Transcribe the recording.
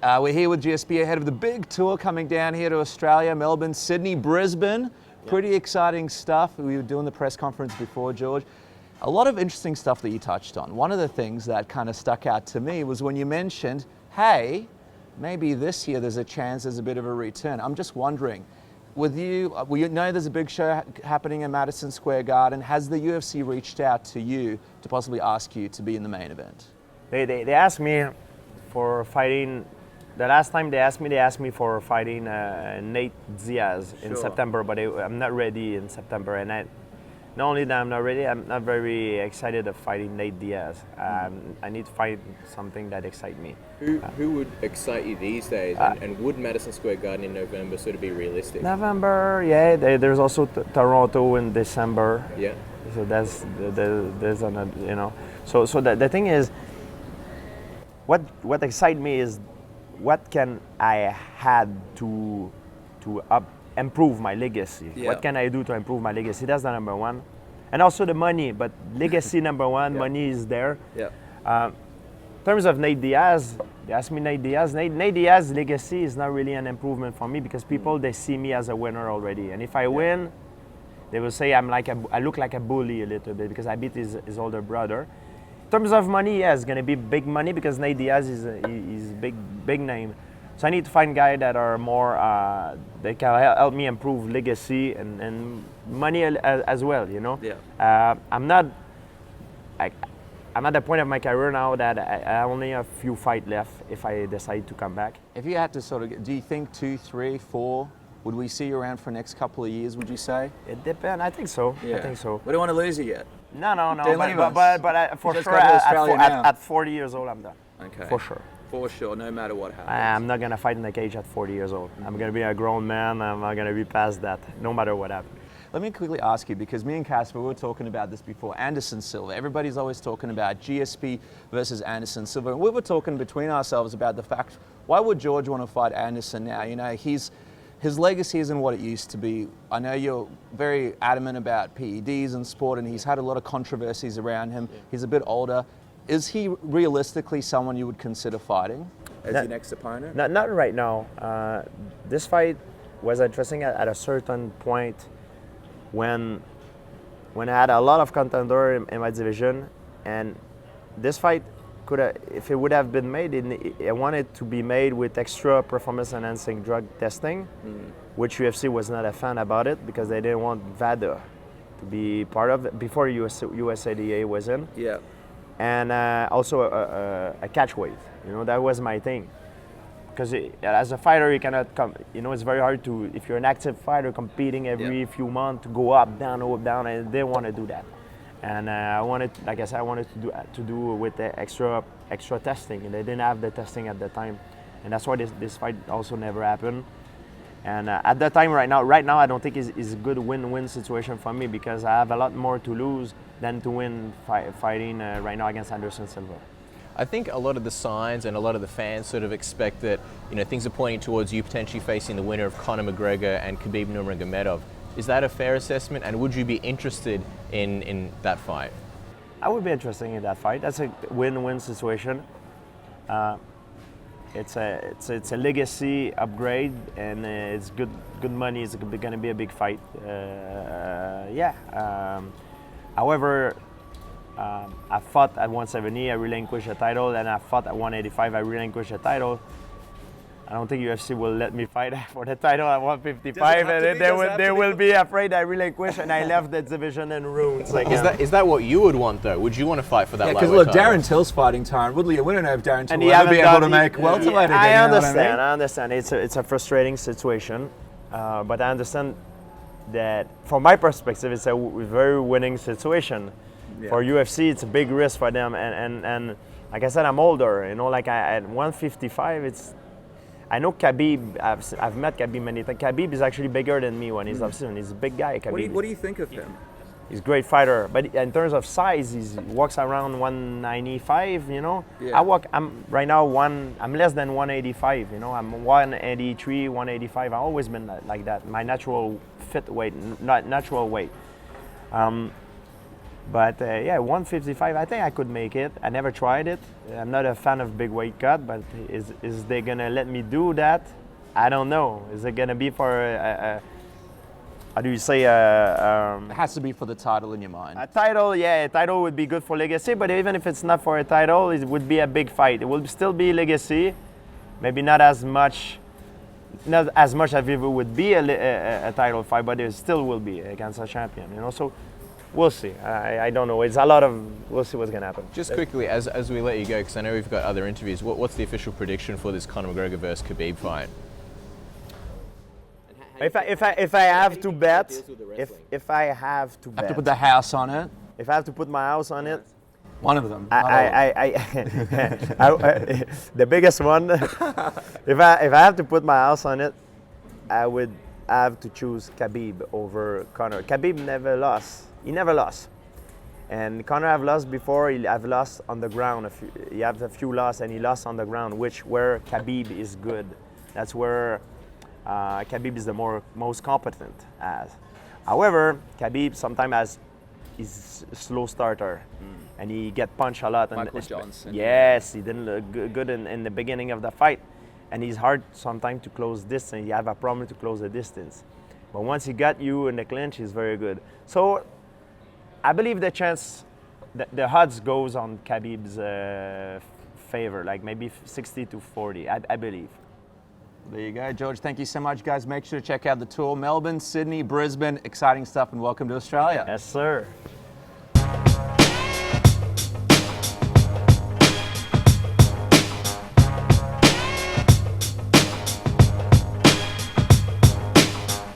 We're here with GSP ahead of the big tour coming down here to Australia, Melbourne, Sydney, Brisbane. Pretty exciting stuff. We were doing the press conference before, George. A lot of interesting stuff that you touched on. One of the things that kind of stuck out to me was when you mentioned, hey, maybe this year there's a chance there's a bit of a return. I'm just wondering, with you, we know there's a big show happening in Madison Square Garden. Has the UFC reached out to you to possibly ask you to be in the main event? They asked me for fighting. The last time they asked me for fighting Nate Diaz in September, but I'm not ready in September. And not only that I'm not ready, I'm not very excited of fighting Nate Diaz. I need to find something that excites me. Who would excite you these days? And would Madison Square Garden in November sort of be realistic? November, yeah. There's also Toronto in December. Yeah. So there's another, you know. So the thing is, what excites me is, what can I add to improve my legacy? Yeah. What can I do to improve my legacy? That's the number one. And also the money, but legacy number one, money is there. Yeah. In terms of Nate Diaz, they asked me Nate Diaz. Nate Diaz's legacy is not really an improvement for me because people, they see me as a winner already. And if I win, they will say I look like a bully a little bit because I beat his older brother. In terms of money, yeah, it's going to be big money because Nate Diaz is big name. So I need to find guys that are more, they can help me improve legacy and money as well, you know. Yeah. I'm at the point of my career now that I only have a few fights left if I decide to come back. If you had to sort of, do you think 2, 3, 4, would we see you around for the next couple of years, would you say? It depends. I think so. Yeah. I think so. We don't want to lose you yet. No. Don't leave us. But for Just sure, go to Australia now. at 40 years old, I'm done. Okay. For sure. For sure, no matter what happens. I'm not going to fight in the cage at 40 years old. I'm going to be a grown man. I'm not going to be past that, no matter what happens. Let me quickly ask you, because me and Casper, we were talking about this before, Anderson Silva. Everybody's always talking about GSP versus Anderson Silva. And we were talking between ourselves about the fact, why would George want to fight Anderson now? You know, his legacy isn't what it used to be. I know you're very adamant about PEDs in sport, and he's had a lot of controversies around him. He's a bit older. Is he realistically someone you would consider fighting as your next opponent? Not right now. This fight was interesting at a certain point when I had a lot of contender in my division, and this fight could have, if it would have been made, I wanted to be made with extra performance-enhancing drug testing, which UFC was not a fan about it because they didn't want VADA to be part of it before USADA was in. Yeah. And also a catch weight. You know, that was my thing. Because as a fighter, you cannot come. You know, it's very hard to, if you're an active fighter competing every few months, to go up, down, and they didn't want to do that. And I wanted, like I said, I wanted to do with the extra testing, and they didn't have the testing at the time, and that's why this fight also never happened. And at that time, right now, I don't think is a good win-win situation for me because I have a lot more to lose than to win fighting right now against Anderson Silva. I think a lot of the signs and a lot of the fans sort of expect that, you know, things are pointing towards you potentially facing the winner of Conor McGregor and Khabib Nurmagomedov. Is that a fair assessment, and would you be interested in that fight? I would be interested in that fight. That's a win-win situation. It's a legacy upgrade, and it's good money. It's going to be a big fight. However, I fought at 170. I relinquished a title, and I fought at 185. I relinquished a title. I don't think UFC will let me fight for the title at 155, and they will be afraid I relinquish and I left the division in ruins. Is that what you would want, though? Would you want to fight for that? Yeah, because look, Darren Till's fighting Tyron Woodley. We don't know if Darren Till will ever be able to make welterweight again. I understand. I understand. It's a frustrating situation, but I understand that from my perspective, it's a very winning situation. Yeah. For UFC, it's a big risk for them, and like I said, I'm older. You know, like at 155, I know Khabib. I've met Khabib many times. Khabib is actually bigger than me when he's up soon. He's a big guy. Khabib. What do you think of him? He's a great fighter, but in terms of size, he walks around 195. You know, yeah. I'm right now I'm less than 185. You know, I'm 183, 185. I've always been like that. My natural fit weight, not natural weight. But yeah, 155, I think I could make it. I never tried it. I'm not a fan of big weight cut, but is they gonna let me do that? I don't know. Is it gonna be for how do you say It has to be for the title in your mind. a title? Yeah, a title would be good for Legacy, but even if it's not for a title, it would be a big fight. It will still be Legacy, maybe not as much as if it would be a title fight, but it still will be against a champion, you know. So we'll see. I don't know. It's a lot of. We'll see what's gonna happen. Just quickly, as we let you go, because I know we've got other interviews. What's the official prediction for this Conor McGregor versus Khabib fight? If I have to bet, if I have to Have to bet, put the house on it. if I have to put my house on it, One of them. not all. the biggest one. if I have to put my house on it, I would have to choose Khabib over Conor. Khabib never lost. He never lost. And Conor have lost before. He have lost on the ground. He have a few losses, and he lost on the ground, where Khabib is good. That's where Khabib is the most competent as. However, Khabib sometimes is a slow starter, and he get punched a lot. Michael Johnson. Yes, he didn't look good in the beginning of the fight, and he's hard sometimes to close distance. You have a problem to close the distance, but once he got you in the clinch, he's very good. So I believe the chance, the odds goes on Khabib's favor, like maybe 60 to 40. I believe. There you go, George. Thank you so much, guys. Make sure to check out the tour. Melbourne, Sydney, Brisbane. Exciting stuff, and welcome to Australia. Yes, sir.